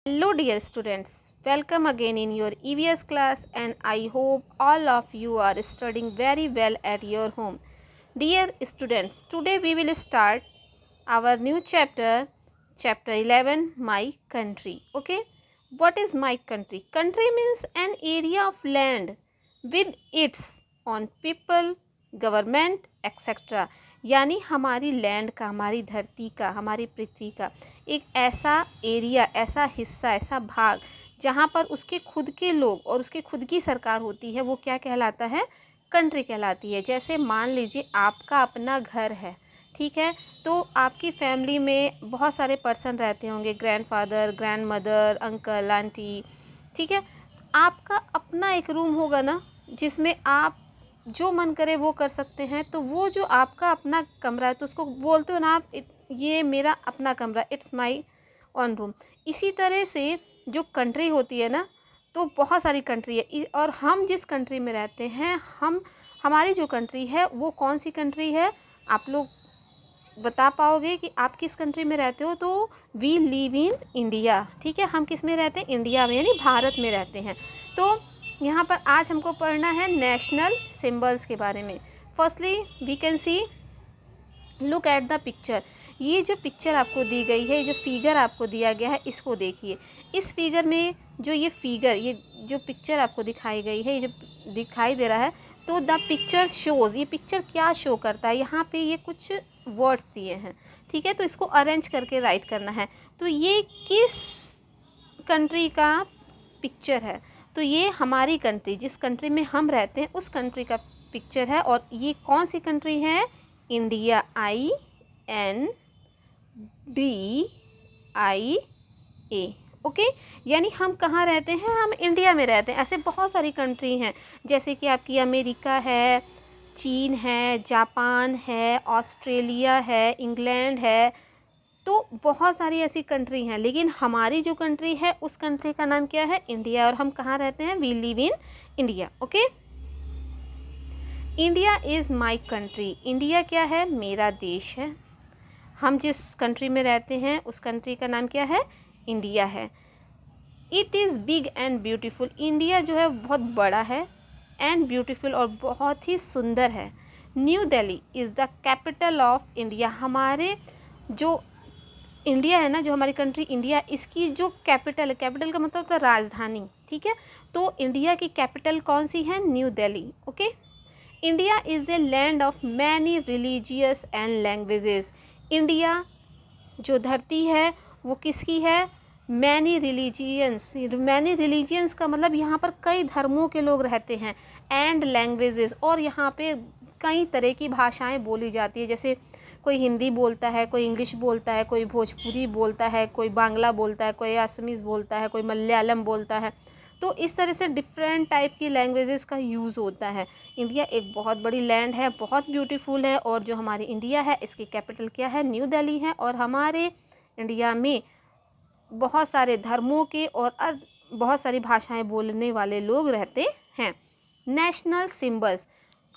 Hello dear students, welcome again in your EVS class and I hope all of you are studying very well at your home. Dear students, today we will start our new chapter, chapter 11, My Country. Okay, what is my country? Country means an area of land with its own people, government etcetera, यानी हमारी land का, हमारी धरती का, हमारी पृथ्वी का एक ऐसा एरिया, ऐसा हिस्सा, ऐसा भाग जहाँ पर उसके खुद के लोग और उसके खुद की सरकार होती है, वो क्या कहलाता है? कंट्री कहलाती है। जैसे मान लीजिए आपका अपना घर है, ठीक है, तो आपकी फैमिली में बहुत सारे पर्सन रहते होंगे, grandfather, grand mother, uncle, aunty, ठीक है। आपका अपना एक रूम होगा ना, जिसमें आप जो मन करे वो कर सकते हैं। तो वो जो आपका अपना कमरा है, तो उसको बोलते हो ना आप, ये मेरा अपना कमरा, इट्स माई ऑन रूम। इसी तरह से जो कंट्री होती है ना, तो बहुत सारी कंट्री है और हम जिस कंट्री में रहते हैं, हमारी जो कंट्री है वो कौन सी कंट्री है? आप लोग बता पाओगे कि आप किस कंट्री में रहते हो? तो वी लिव इन इंडिया, ठीक है। हम किस में रहते हैं? इंडिया में, यानी भारत में रहते हैं। तो यहाँ पर आज हमको पढ़ना है नेशनल सिंबल्स के बारे में। Firstly we can see, look at the picture. ये जो पिक्चर आपको दी गई है, जो फिगर आपको दिया गया है, इसको देखिए। इस फिगर में जो ये फिगर, ये जो पिक्चर आपको दिखाई गई है, ये जो दिखाई दे रहा है, तो द पिक्चर शोज़, ये पिक्चर क्या शो करता है? यहाँ पे ये कुछ वर्ड्स दिए हैं, ठीक है, तो इसको अरेंज करके राइट करना है। तो ये किस कंट्री का पिक्चर है? तो ये हमारी कंट्री, जिस कंट्री में हम रहते हैं, उस कंट्री का पिक्चर है। और ये कौन सी कंट्री है? India, INDIA, okay. यानी हम कहाँ रहते हैं? हम इंडिया में रहते हैं। ऐसे बहुत सारी कंट्री हैं, जैसे कि आपकी अमेरिका है, चीन है, जापान है, ऑस्ट्रेलिया है, इंग्लैंड है, तो बहुत सारी ऐसी कंट्री हैं। लेकिन हमारी जो कंट्री है, उस कंट्री का नाम क्या है? इंडिया। और हम कहाँ रहते हैं? We live in India, okay. India is my country. India क्या है? मेरा देश है। हम जिस कंट्री में रहते हैं, उस कंट्री का नाम क्या है? इंडिया है। It is big and beautiful. India जो है बहुत बड़ा है एंड ब्यूटीफुल, और बहुत ही सुंदर है। New Delhi is the capital of India. हमारे जो इंडिया है ना, जो हमारी कंट्री इंडिया, इसकी जो कैपिटल है, कैपिटल का मतलब होता है राजधानी, ठीक है। तो इंडिया की कैपिटल कौन सी है? New Delhi, okay. India is a land of many religious and languages. India जो धरती है वो किसकी है? Many religions. मैनी रिलीजियंस का मतलब यहाँ पर कई धर्मों के लोग रहते हैं, एंड लैंग्वेजेस, और यहाँ पे कई तरह की भाषाएं बोली जाती है। जैसे कोई हिंदी बोलता है, कोई इंग्लिश बोलता है, कोई भोजपुरी बोलता है, कोई बांग्ला बोलता है, कोई असमीज़ बोलता है, कोई मलयालम बोलता है। तो इस तरह से डिफरेंट टाइप की लैंग्वेजेस का यूज़ होता है। इंडिया एक बहुत बड़ी लैंड है, बहुत ब्यूटीफुल है, और जो हमारी इंडिया है, इसकी कैपिटल क्या है? न्यू दिल्ली है। और हमारे इंडिया में बहुत सारे धर्मों के और बहुत सारी भाषाएं बोलने वाले लोग रहते हैं। नेशनल सिंबल्स,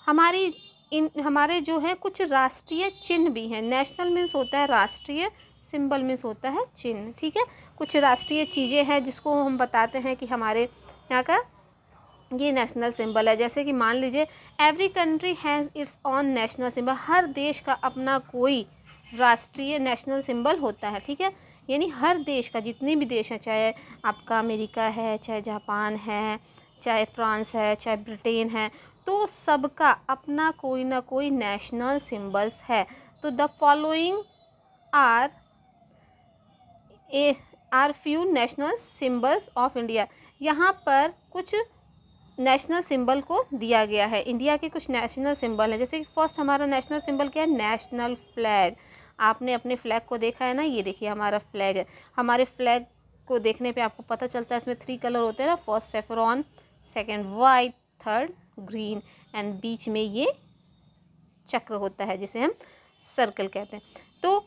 हमारे जो है कुछ राष्ट्रीय चिन्ह भी हैं। नेशनल मीन्स होता है राष्ट्रीय, सिंबल मीन्स होता है चिन्ह, ठीक है। कुछ राष्ट्रीय चीज़ें हैं जिसको हम बताते हैं कि हमारे यहाँ का ये नेशनल सिंबल है। जैसे कि मान लीजिए, every country has its on national symbol. हर देश का अपना कोई राष्ट्रीय नेशनल सिंबल होता है, ठीक है। यानी हर देश का, जितने भी देश हैं, चाहे आपका अमेरिका है, चाहे जापान है, चाहे फ्रांस है, चाहे ब्रिटेन है, तो सबका अपना कोई ना कोई नेशनल सिंबल्स है। तो the following are few national symbols of India. यहाँ पर कुछ नेशनल सिंबल को दिया गया है। इंडिया के कुछ नेशनल सिंबल हैं। जैसे कि फर्स्ट हमारा नेशनल सिंबल क्या है? National flag. आपने अपने फ्लैग को देखा है ना, ये देखिए हमारा फ्लैग है। हमारे फ्लैग को देखने पे आपको पता चलता है इसमें 3 कलर होते हैं ना, first saffron, second white, third green, and बीच में ये चक्र होता है जिसे हम सर्कल कहते हैं। तो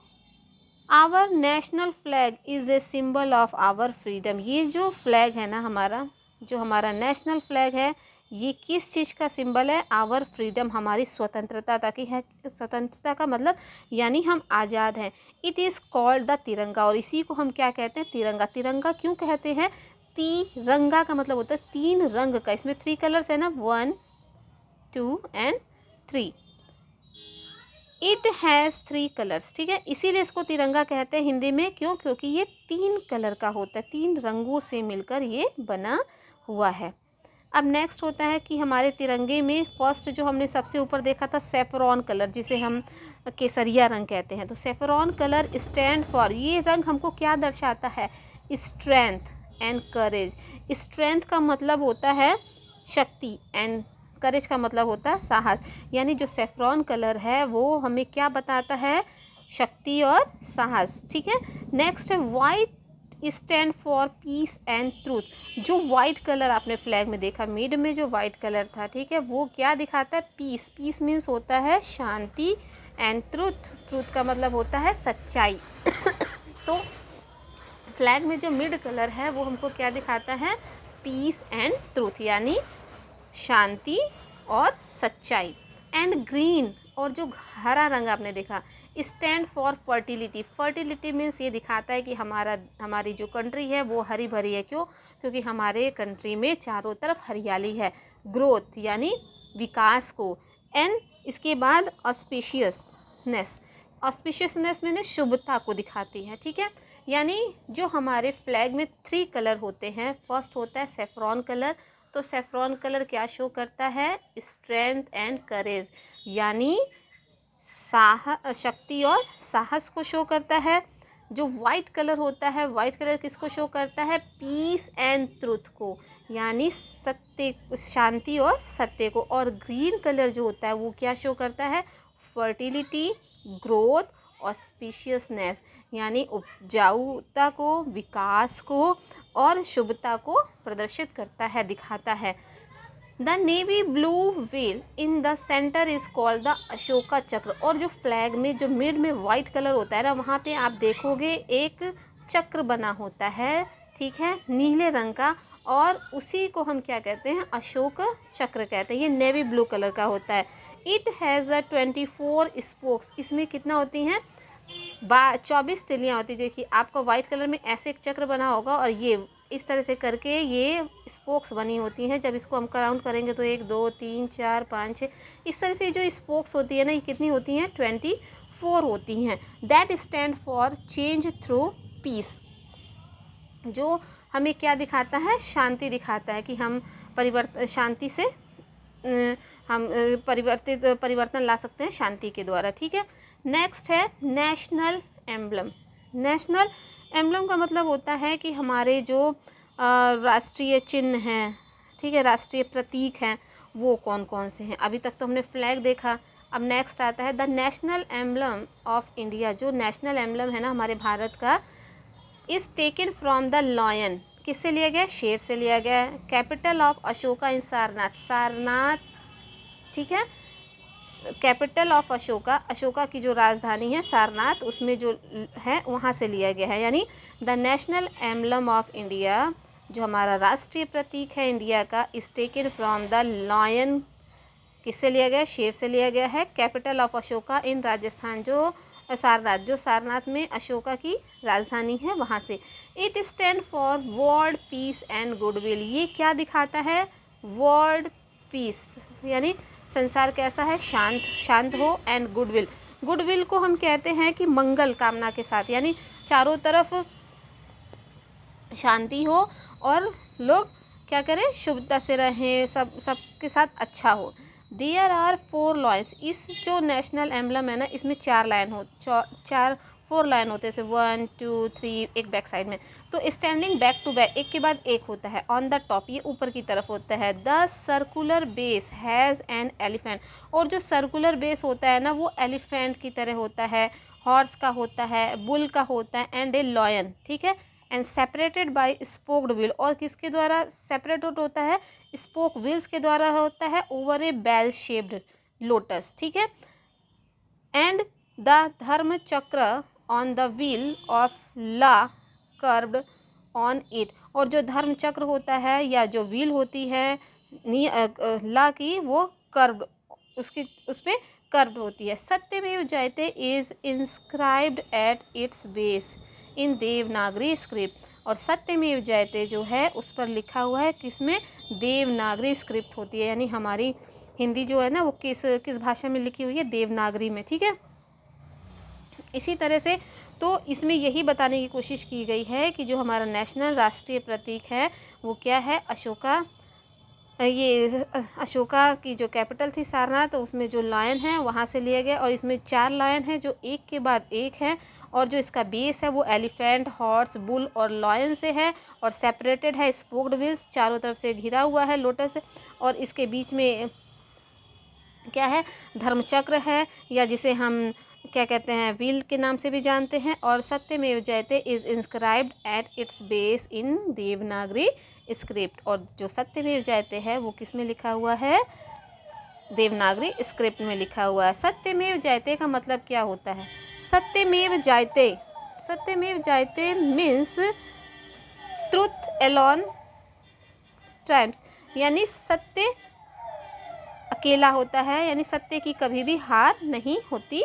our national flag is a symbol of our freedom. ये जो फ्लैग है ना हमारा, जो हमारा नेशनल फ्लैग है, ये किस चीज़ का सिंबल है? आवर फ्रीडम, हमारी स्वतंत्रता की है। स्वतंत्रता का मतलब यानी हम आज़ाद हैं। इट इज़ कॉल्ड द तिरंगा, और इसी को हम क्या कहते हैं? तिरंगा। तिरंगा क्यों कहते हैं? तिरंगा का मतलब होता है 3 रंग का। इसमें 3 कलर्स है ना, 1 2 एंड 3। इट हैज़ 3 कलर्स, ठीक है, इसीलिए इसको तिरंगा कहते हैं हिंदी में। क्यों? क्योंकि ये 3 कलर का होता है, 3 रंगों से मिलकर ये बना हुआ है। अब नेक्स्ट होता है कि हमारे तिरंगे में फर्स्ट जो हमने सबसे ऊपर देखा था सेफ्रॉन कलर, जिसे हम केसरिया रंग कहते हैं। तो सेफ्रॉन कलर स्टैंड फॉर, ये रंग हमको क्या दर्शाता है? Strength and courage. स्ट्रेंथ का मतलब होता है शक्ति, एंड करेज का मतलब होता है साहस। यानी जो सेफ्रॉन कलर है वो हमें क्या बताता है? शक्ति और साहस, ठीक है। नेक्स्ट है white stand for piece and truth. जो वाइट कलर आपने फ्लैग में देखा, मिड में जो वाइट कलर था, ठीक है, वो क्या दिखाता है? पीस। पीस मीन्स होता है शांति, एंड ट्रूथ, ट्रूथ का मतलब होता है सच्चाई। तो फ्लैग में जो मिड कलर है वो हमको क्या दिखाता है? पीस एंड ट्रूथ, यानी शांति और सच्चाई। एंड ग्रीन, और जो हरा रंग आपने देखा, stand for fertility. Fertility means ये दिखाता है कि हमारी जो कंट्री है वो हरी भरी है। क्यों? क्योंकि हमारे कंट्री में चारों तरफ हरियाली है। ग्रोथ यानी विकास को। एंड इसके बाद ऑस्पिशियसनेस। ऑस्पिशियसनेस में शुभता को दिखाती है, ठीक है। यानी जो हमारे फ्लैग में 3 कलर होते हैं, फर्स्ट होता है सेफ्रॉन कलर। तो सेफ्रॉन कलर क्या शो करता है? स्ट्रेंथ एंड करेज, यानी शक्ति और साहस को शो करता है। जो वाइट कलर होता है, वाइट कलर किसको शो करता है? पीस एंड ट्रुथ को, यानी सत्य, शांति और सत्य को। और ग्रीन कलर जो होता है वो क्या शो करता है? फर्टिलिटी, ग्रोथ, ऑस्पिशियसनेस, यानी उपजाऊता को, विकास को और शुभता को प्रदर्शित करता है, दिखाता है। The navy blue wheel in the centre is called the Ashoka चक्र। और जो फ्लैग में जो मिड में वाइट कलर होता है ना, वहाँ पे आप देखोगे एक चक्र बना होता है, ठीक है, नीले रंग का, और उसी को हम क्या कहते हैं? अशोक चक्र कहते हैं। ये नेवी ब्लू कलर का होता है। It has 24 spokes. इसमें कितना होती हैं? 24 तिलियाँ होती। देखिए आपका वाइट कलर में ऐसे एक चक्र बना होगा, और ये इस तरह से करके ये स्पोक्स बनी होती हैं। जब इसको हम काउंट करेंगे तो 1 2 3 4 5 6, इस तरह से जो स्पोक्स होती है ना, ये कितनी होती हैं? 24 होती हैं। That stand for change through peace. जो हमें क्या दिखाता है? शांति दिखाता है कि हम शांति से हम परिवर्तन ला सकते हैं शांति के द्वारा, ठीक है। नेक्स्ट है नेशनल एम्बलम। नेशनल एम्बलम का मतलब होता है कि हमारे जो राष्ट्रीय चिन्ह हैं, ठीक है, राष्ट्रीय प्रतीक हैं, वो कौन कौन से हैं। अभी तक तो हमने फ्लैग देखा। अब नेक्स्ट आता है the national emblem of India. जो नेशनल एम्बलम है ना हमारे भारत का, is taken from the lion. किससे लिया गया? शेर से लिया गया है। कैपिटल ऑफ अशोका इन सारनाथ। सारनाथ, ठीक है, कैपिटल ऑफ अशोका, अशोका की जो राजधानी है सारनाथ, उसमें जो है वहाँ से लिया गया है। यानी the national emblem of India, जो हमारा राष्ट्रीय प्रतीक है इंडिया का, is taken from the lion. किससे लिया गया? शेर से लिया गया है। कैपिटल ऑफ अशोका इन राजस्थान, जो सारनाथ, जो सारनाथ में अशोका की राजधानी है, वहाँ से। It stand for world peace and goodwill. ये क्या दिखाता है? वर्ल्ड पीस, यानी संसार कैसा है? शांत, शांत हो, एंड गुडविल। गुडविल को हम कहते हैं कि मंगल कामना के साथ, यानी चारों तरफ शांति हो और लोग क्या करें? शुभता से रहें, सबके साथ अच्छा हो। There are 4 lines. इस जो नेशनल एम्बलम है ना, इसमें 4 लाइन हो, 4 लाइन होते हैं, 1 2 3, एक बैक साइड में। तो स्टैंडिंग बैक टू बैक, एक के बाद एक होता है। ऑन द टॉप, ये ऊपर की तरफ होता है। The circular base has an elephant. और जो सर्कुलर बेस होता है ना, वो एलिफेंट की तरह होता है, हॉर्स का होता है, बुल का होता है, एंड ए लॉयन, ठीक है। And separated by spoked wheel. और किसके द्वारा सेपरेटेड होता है? स्पोक व्हील्स के द्वारा होता है, over a bell shaped lotus, ठीक है। And the Dharma Chakra on the wheel of law curved on it. और जो धर्म चक्र होता है या जो व्हील होती है ला की वो कर्व्ड, उसकी उस पर कर्व्ड होती है। सत्यमेव जयते is inscribed at its base in Devanagari script. और सत्यमेव जयते जो है उस पर लिखा हुआ है किसमें, देवनागरी स्क्रिप्ट होती है, यानी हमारी हिंदी जो है ना वो किस किस भाषा में लिखी हुई है, देवनागरी में, ठीक है। इसी तरह से तो इसमें यही बताने की कोशिश की गई है कि जो हमारा नेशनल राष्ट्रीय प्रतीक है वो क्या है, अशोका। ये अशोका की जो कैपिटल थी सारनाथ, तो उसमें जो लायन है वहाँ से लिया गया, और इसमें 4 लायन है जो एक के बाद एक हैं, और जो इसका बेस है वो एलिफेंट, हॉर्स, बुल और लायन से है, और सेपरेटेड है स्पोक्ड व्हील्स, चारों तरफ से घिरा हुआ है लोटस, और इसके बीच में क्या है, धर्मचक्र है, या जिसे हम क्या कहते हैं, व्हील के नाम से भी जानते हैं। और सत्यमेव जयते is inscribed at its base in Devanagari script. और जो सत्यमेव जयते है वो किस में लिखा हुआ है, देवनागरी स्क्रिप्ट में लिखा हुआ है। सत्यमेव जयते का मतलब क्या होता है, सत्यमेव जयते, सत्यमेव जयते मीन्स ट्रुथ एलोन ट्रायम्फ्स, यानी सत्य अकेला होता है, यानी सत्य की कभी भी हार नहीं होती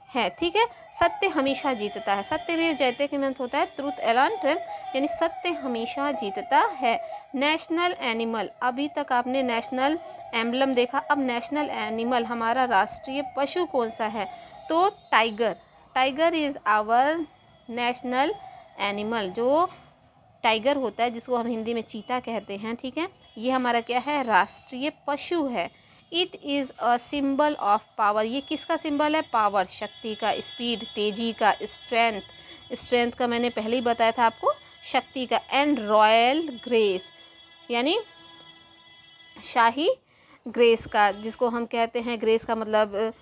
है, ठीक है। सत्य हमेशा जीतता है। सत्यमेव जयते का मतलब होता है ट्रुथ एलोन ट्रायम्फ्स, यानी सत्य हमेशा जीतता है। नेशनल एनिमल, अभी तक आपने नेशनल एम्बलम देखा, अब नेशनल एनिमल हमारा राष्ट्रीय पशु कौन सा है, तो tiger. Tiger is our national animal. जो टाइगर होता है जिसको हम हिंदी में चीता कहते हैं, ठीक है, ये हमारा क्या है, राष्ट्रीय पशु है। It is a symbol of power, ये किसका सिंबल है, पावर, शक्ति का, स्पीड, तेजी का, स्ट्रेंथ, स्ट्रेंथ का मैंने पहले ही बताया था आपको, शक्ति का, एंड रॉयल ग्रेस, यानी शाही ग्रेस का, जिसको हम कहते हैं, ग्रेस का मतलब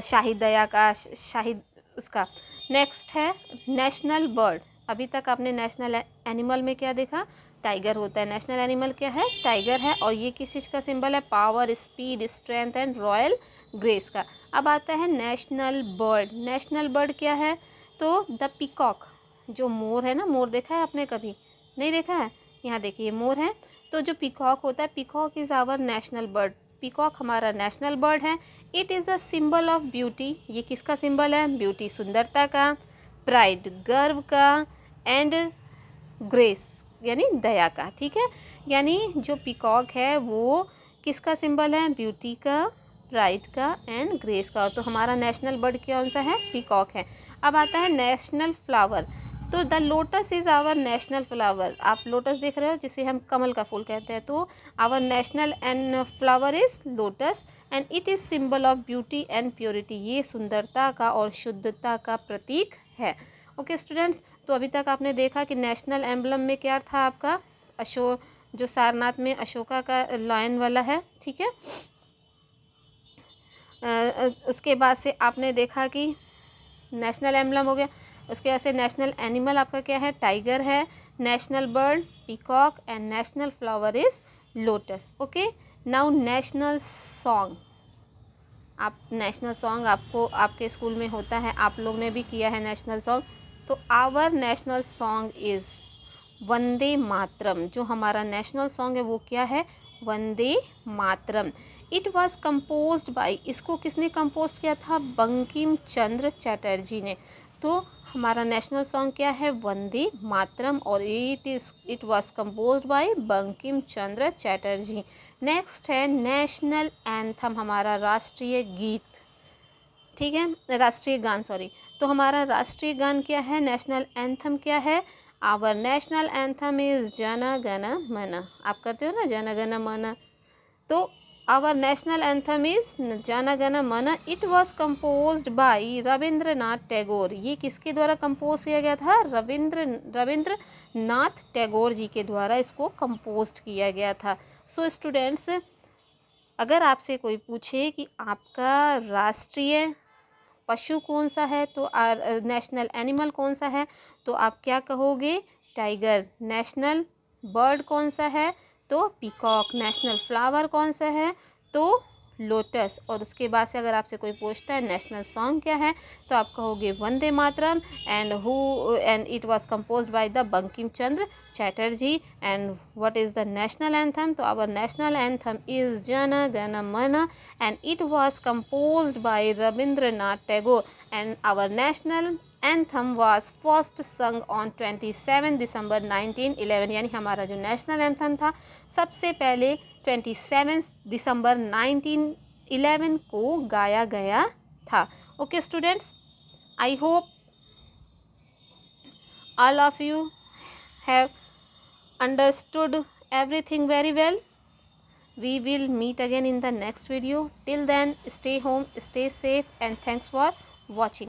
शाही दया का, शाही उसका। नेक्स्ट है नेशनल बर्ड। अभी तक आपने नेशनल एनिमल में क्या देखा, टाइगर होता है। नेशनल एनिमल क्या है, टाइगर है, और ये किस चीज़ का सिंबल है, power, speed, strength and royal grace का। अब आता है नेशनल बर्ड। नेशनल बर्ड क्या है, तो द पीकॉक, जो मोर है ना, मोर देखा है आपने कभी, नहीं देखा है, यहाँ देखिए मोर है, तो जो पीकॉक होता है, peacock is our national bird, peacock हमारा नेशनल बर्ड है। It is a symbol of beauty, ये किसका सिंबल है, ब्यूटी, सुंदरता का, प्राइड, गर्व का, एंड ग्रेस, यानी दया का, ठीक है। यानी जो पीकॉक है वो किसका सिंबल है, ब्यूटी का, प्राइड का एंड ग्रेस का। तो हमारा नेशनल बर्ड कौन सा है, पीकॉक है। अब आता है नेशनल फ्लावर, तो the lotus is our national flower. आप लोटस देख रहे हो जिसे हम कमल का फूल कहते हैं, तो our national and flower is lotus and it is symbol of beauty and purity, ये सुंदरता का और शुद्धता का प्रतीक है। ओके स्टूडेंट्स, तो अभी तक आपने देखा कि नेशनल एम्बलम में क्या था आपका, जो सारनाथ में अशोका का लायन वाला है, ठीक है। उसके बाद से आपने देखा कि नेशनल एम्बलम हो गया, उसके बाद से नेशनल एनिमल आपका क्या है, टाइगर है, national bird peacock and national flower is lotus. Okay, now national song. आप नेशनल सॉन्ग आपको आपके स्कूल में होता है, आप लोग ने भी किया है नेशनल सॉन्ग, तो our national song is Vande Mataram. जो हमारा नेशनल सॉन्ग है वो क्या है, Vande Mataram. It was composed bye, इसको किसने कंपोज किया था, बंकिम चंद्र चटर्जी ने। तो हमारा नेशनल सॉन्ग क्या है, वंदे मातरम, और it was composed bye Bankim Chandra Chatterjee. Next है नेशनल एंथम, हमारा राष्ट्रीय गीत, ठीक है, राष्ट्रीय गान, सॉरी। तो हमारा राष्ट्रीय गान क्या है, नेशनल एंथम क्या है, our national anthem is Jana Gana मन। आप करते हो ना जन गण मन, तो our national anthem is Jana Gana मन। It was composed by Rabindranath Tagore, ये किसके द्वारा कंपोज किया गया था, रविंद्रनाथ टैगोर जी के द्वारा इसको कंपोज किया गया था। सो स्टूडेंट्स, अगर आपसे कोई पूछे कि आपका राष्ट्रीय पशु कौन सा है, तो नेशनल एनिमल कौन सा है, तो आप क्या कहोगे, टाइगर। नेशनल बर्ड कौन सा है, तो पीकॉक। नेशनल फ्लावर कौन सा है, तो लोटस। और उसके बाद से अगर आपसे कोई पूछता है नेशनल सॉन्ग क्या है तो आप कहोगे Vande Mataram. And it was composed by the Bankim Chandra Chatterjee. And what is the national anthem? तो our national anthem is Jana Gana Mana and it was composed by Rabindranath Tagore. And our national anthem was first sung on 27 December 1911। यानी हमारा जो national anthem था सबसे पहले 27 December 1911 को गाया गया था। Okay students, I hope all of you have understood everything very well. We will meet again in the next video. Till then, stay home, stay safe, and thanks for watching.